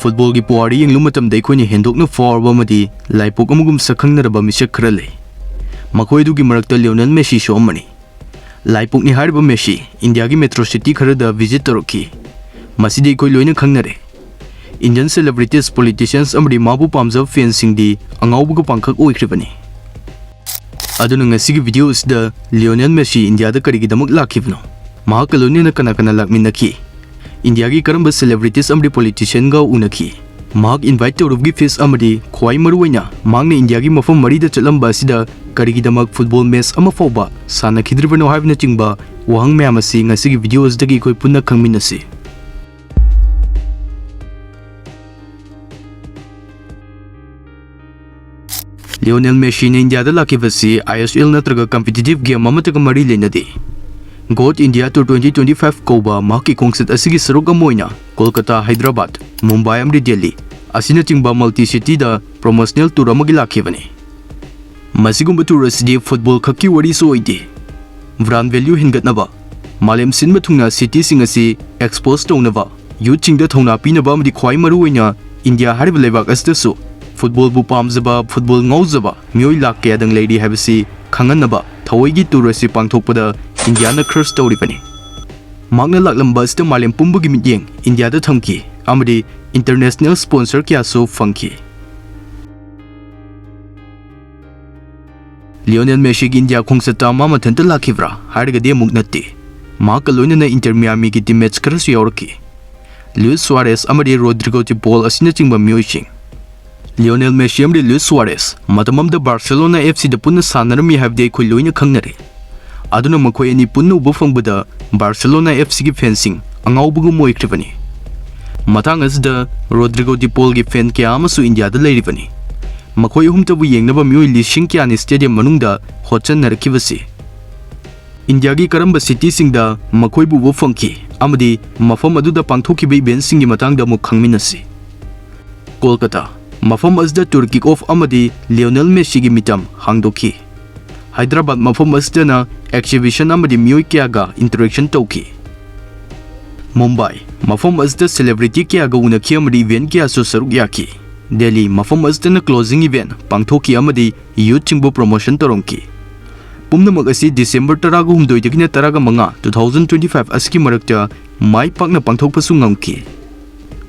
Football की पुआरी young लुमतम देखोनी हेंदोकना फॉरवा मदी लाइपोक अमगुम सखंगनरबा मिसक खरले मखोय दुगी मरक्ता Lionel Messi show अमनी लाइपोक नि हारिबा मेसी इंडिया की मेट्रो सिटी खरदा विजिट तरोकी मसिदी कोई लोइना खंगनरे इंडियन सेलिब्रिटीज पॉलिटिशियंस अमरी माबु पामजब फैंस सिंगदी अंगाउबुग पांखक ओइख्रिबनी अदुना ngasiगी वीडियो इसदा लियोनेल मेसी इंडिया दा करिगिदमक लाखिबनो महाक लोइना कना कना लाकमिनकी इंडिया की करम सेलिब्रिटीज अमरी पॉलिटिशियन गा उनकी महाक इनवाइट तौरबगी फेस अमरी ख्वाई मरुवैना मांगने इंडिया की मफम मरीदा चलंबा सिदा करिगिदमक फुटबॉल मैच अमा फाउबा सानखिद्रिबनो हाइबना चिंबा वहंग मैम असि ngasiगी वीडियोस दगी कोई पुन्ना खंगमिनसी लियोनेल मेसी ने इंडिया दा लाखिबसी ISL नत्रगा कॉम्पिटिटिव गेम अमतक मरी लेनदी गोट इंडिया टूर 2025 कौबा माकी कोंगसेट असिगी सरुक अमोइना कोलकाता हैदराबाद मुंबई अमरी दिल्ली असिना चिंबा मल्टी सिटी दा प्रमोशनल टूर अमगी लाखिबनी मसिगुंबा टूर असि फुटबॉल खक्की वरी सोइदे ब्रांड वैल्यू हिनगतनबा मालेम सिनबा थुंगना सिटी सिंग असि एक्सपोज तौनबा यूथ चिंगदा थौना पिनबा अमदी ख्वाई मरुवैना इंडिया हारिबा लेबाक असदसु फुटबॉल बु पामजबा फुटबॉल ngौजबा मियोय लाख कयादंग लेडी हाबसी खंगनबा थवैगी टूर असि पांगथोकपदा इंडिया न खर्च तौरिबनी मांगना लाकलंबा मालेम पुंबगी मियेंग इंडिया दा थमकी अमदी इंटरनेशनल स्पॉन्सर क्यासो फंकी लियोनेल मेसी की इंडिया खोंगसता मा मथंत लाखिब्रा हारगदे मुक नत्ते माक लोइनना इंटर मियामी की टीममेट्स खरसु यावरकी लुइस सुआरेस अमदी रोड्रिगो ची बॉल असिना चिंगबा मियोइसिंग लियोनेल मेसी अमदी लुइस सुआरेस मतममदा बार्सिलोना FC दा पुन्ना सानरमी हाबदे खोय लोइना खंगनरे अदुना मखोय अनि पुन्नु उबफंगबदा बार्सिलोना FC की fencing अंगाउबुगु मोइख्रिबनी Mathang असदा Rodrigo D Paul की फैन क्या अमसु इंडिया दा लेरिबनी मखोय हुमतबु येंगनबा मियोय लिसिंग क्यानि स्टेडियम मनुंगदा होचन नरकिबसी इंडिया की करंबा सिटी सिंगदा मखोयबु उबफंगकी अमदी मफम अदुदा पांगथोखिबे इवेंट सिंगी मतंगदा मु खंगमिनसी कोलकाता मफम असदा टूर किक ऑफ अमदी लियोनेल मेसी की मिटम हांगदोखी हैदराबाद मफम असदना एक्सिबिशन अमदी मियोय क्यागा इंटरेक्शन तौकी मुंबई मफम असदा सेलिब्रिटी क्यागा उनकी अमदी इवेंट क्यासो सरुक याकी दिल्ली मफम असदना क्लोजिंग इवेंट पांगथोकी अमदी यूथ चिंगबो प्रमोशन तोरंकी पुमनमक असि डिसेंबर 12 दगिना 15 2025 असकी मरक्ता माई पाकना पांगथोकपसु ngamki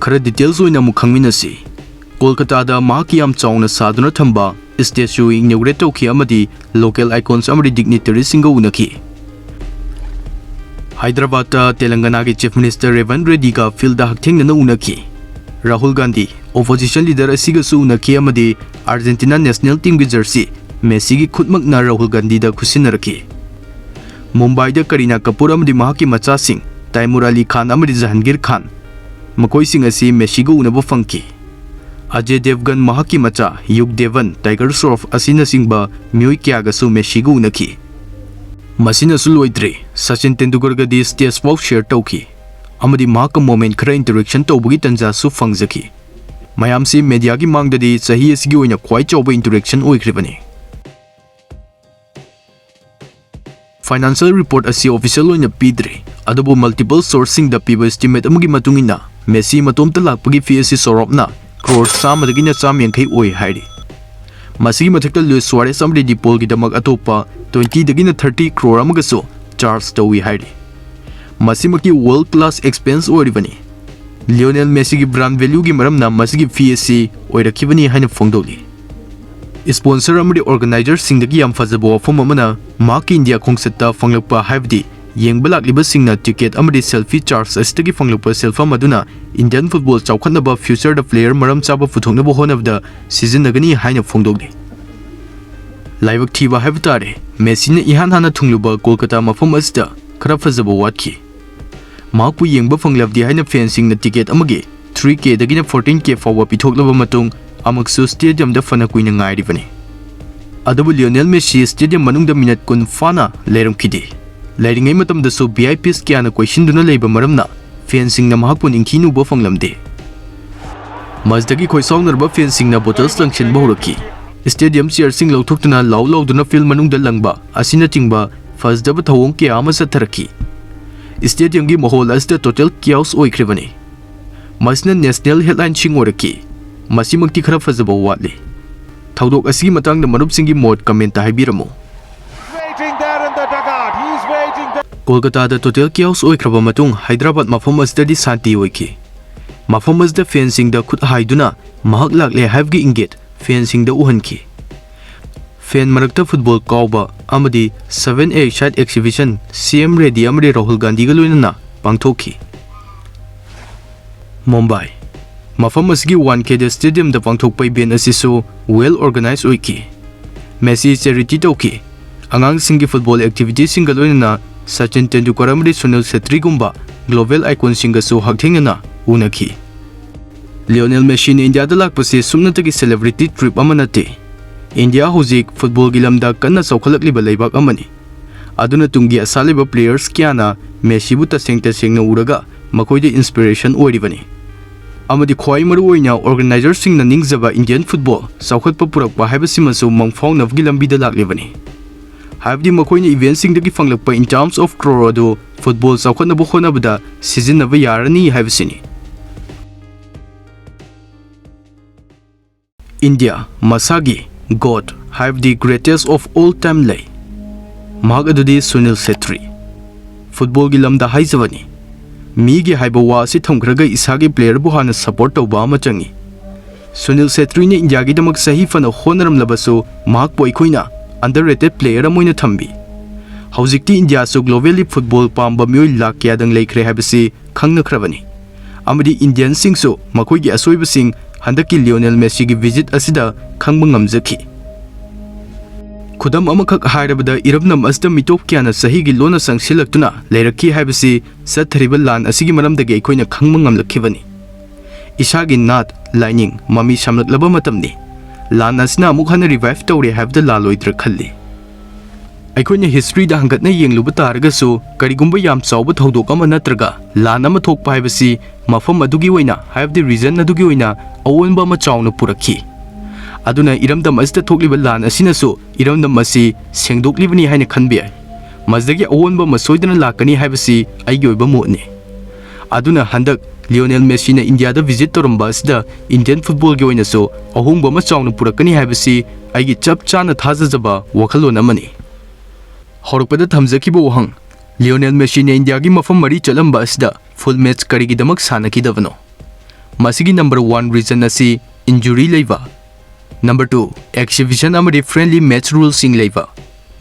खरा डिटेल्स ओइना मु खंगमिनसी कोलकाता दा माकी याम चाउना सादुना थंबा स्टेच्यू इनॉग्रेट तौकी अमदी लोकल आइकॉन्स अमदी डिग्निटरीज सिंगो उनकी हैदराबाद ता तेलंगाना के चीफ मिनिस्टर रेवंत रेड्डी का फील्ड दा हकथेंगना उनकी राहुल गांधी ओपोजिशन लीडर असिगसु उनकी अमदी अर्जेंटीना नेशनल टीम की जर्सी मेसी की खुदमकना राहुल गांधी दा खुसिनरकी मुंबई दा करीना कपूर अमदी महाकी मचा सिंह तैमूर अली खान अमदी जहांगीर खान मकोई सिंह असि मेसी गो उनबो फंकी अजय देवगन महाकी मचा युग देवन टाइगर श्रॉफ असिना सिंगबा मियोय क्यागसु मेसी गो उनकी मसिनसु लोइद्रे सचिन तेंदुलकर गदी स्टेज पाउ शेयर तौकी अमदी महाक मोमेंट खरा इंटरेक्शन तौबगी तंजासु फंगजकी मयामसी मीडिया की मांगददी सही असगी ओइना ख्वाई चौबा इंटरेक्शन ओइख्रिबनी फाइनेंशियल रिपोर्ट असि ऑफिशियल ओइना पीद्रे अदबो मल्टीपल सोर्सिंग दा पीबा एस्टिमेट अमगी मतुंगिना मेसी मतोमता लाकपगी फी असि सोरपना क्रोर सामदगिना चामयंखै ओइ हाइरि मसिगी मथक्ता लुइस सुआरेस अमदी डिपोल की दमक अतोपा 20 दगिना 30 क्रोर अमगसो चार्ज तौइ हाइरि मसिमकी वर्ल्ड क्लास एक्सपेंस ओइरिबनी लियोनेल मेसी की ब्रांड वैल्यू की मरमना मसिगी फी असि ओइरखिबनी हाइना फोंगदोली स्पॉन्सर अमदी ऑर्गेनाइजर सिंगदगी याम फजबो वफम अमना माकी इंडिया खोंगसता फंगलपा हाइबदी येंगबा लाक्लिबा सिंगना टिकेट अमदी सेल्फी चार्ज अस्टगी फंगलपा सेल्फा मदुना इंडियन फुटबॉल चाउखनबा फ्यूचर द प्लेयर मरम चाबा फुथोंनबो होनबदा सिजनगनी हाइना फोंगदोली लाइवक थीबा हाइबतारे मेसीने इहान हाना थुंगलुबा कोलकाता मफम असदा खरा फजबो वाटकी माकु येंगबा फंगलबदी हाइना फैंसिंग न टिकेट अमगे 3K दगिना 14K फावबा पिथोकलबा मतुंग अमकसु स्टेडियम द फना कुइना ngairibani अदबु लियोनेल मेसी स्टेडियम मनुंग द मिनट कुन फाना लेरमखिदि लेरिंगै मतम द सो VIPs क्याना क्वेश्चन दुना लेबा मरमना फेंसिंग न महाकु निंखिनु बो फंगलमदे मजदगी खोइसाउ नरबा फेंसिंग न बोटल्स लंगशन बहुरकी स्टेडियम चेयरसिंग लौथोक्तुना लाउ लाउदुना फिल्ड मनुंग द लंगबा असिना चिंगबा फजदब थवोंग के आमा सथरकी स्टेडियम की माहौल असदा total क्याउस ओइख्रेबनी masina national headline sing oraki masimakti khara fazaba watli thaudok asigi matangda marupsingi mod comment ta haibiramo Kolkata da total chaos oikraba matung Hyderabad mafam asdadi santi oiki mafam asda fencing da khut haiduna mahak lakle havgi inget fencing da uhanki fan marakta football kauba amadi 7A side exhibition CM Reddy amadi Rahul Gandhi ga loinana pangthoki Mumbai mafam asgi 1K da stadium da pangthokpai ben asisu well organized oiki Messi charity toki angang singi football activity singa loinana Sachin Tendulkar amadi Sunil Chhetri gumba global icon singa su hakthengna unaki Lionel Messi ni India da lakpase sumnatagi celebrity trip amanate India hozik football gilamda kanna saukhalakliba leibak amani aduna tungi asaliba players kyana Messi bu tasengna uraga makoide inspiration oiribani amadi khwai maru oina organizers singna ningjaba Indian football saukhatpa purakpa haibasimasu mangfaunavgi lambida laklibani Habdi makoina event singdagi fanglakpa in terms of crore adu football saukhatna bu khonabada sizinaba yarani haibasini India Masagi God have the greatest of all time lay Magadudi Sunil Chhetri Football gi lamda haizawani Migi haiba wa si thamkraga isagi player bu hana support tawba ama changi Sunil Chhetri ni India gi damak sahi fana honaram labasu mahak poi khoina underrated player amoina thambi Hauzikti India su globally football pamba myoi lak kya dang leikre habasi khangna khrabani amadi Indian sing su makoi gi asoiba sing handaki Lionel Messi gi visit asida khangba ngamjaki khudam amakak hairabada irabnam asda mitop kyana sahi gi lona sangsilaktuna leiraki haibasi sathariba lan asigi maramdagi aikoina khangba ngamlakhibani isagi nat lining mami samlaklaba matamni lan asna amuk hana revive tawre habda laloidra khalli aikoina history da hangatna yengluba taragasu karigumba yam chawba thodok ama natraga lan ama thokpa haibasi mafam adugi oina have the reason adugi oina awonba ma chawna purakhi aduna iramdam asda thokliba lan asinasu iramdam asi sengdoklibani haina khanbi masdagi awonba ma soidana lakani haibasi aigi oiba motni aduna handak Lionel Messi na India da visit toramba asda Indian football gi oina so ahongba ma chawna purakani haibasi aigi chap chana thajajaba wakhalon amani horokpada thamjakiba wahang Lionel Messi na India gi mafam mari chalamba asda full match karigi damak sanaki davano masigi number 1 reason asi injury leiva number 2 exhibition amadi friendly match rules sing leiva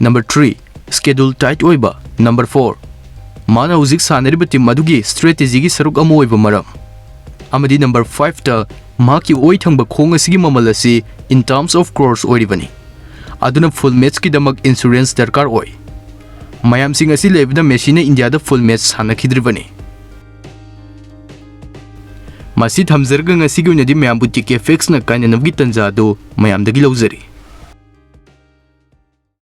number 3 schedule tight oiba number 4 mana uzik sanariba team madugi strategy gi saruk amo oiba maram amadi number 5 ta maki oi thangba khong asigi mamal asi in terms of crores oiribani aduna full match ki damak insurance darkar oi mayam sing asi lebda Messi na India da full match sanakhidribani Masi thamjarga ngasi gi unadi mayam buti ke fix na kaina navgi tanja do mayam dagi lauzari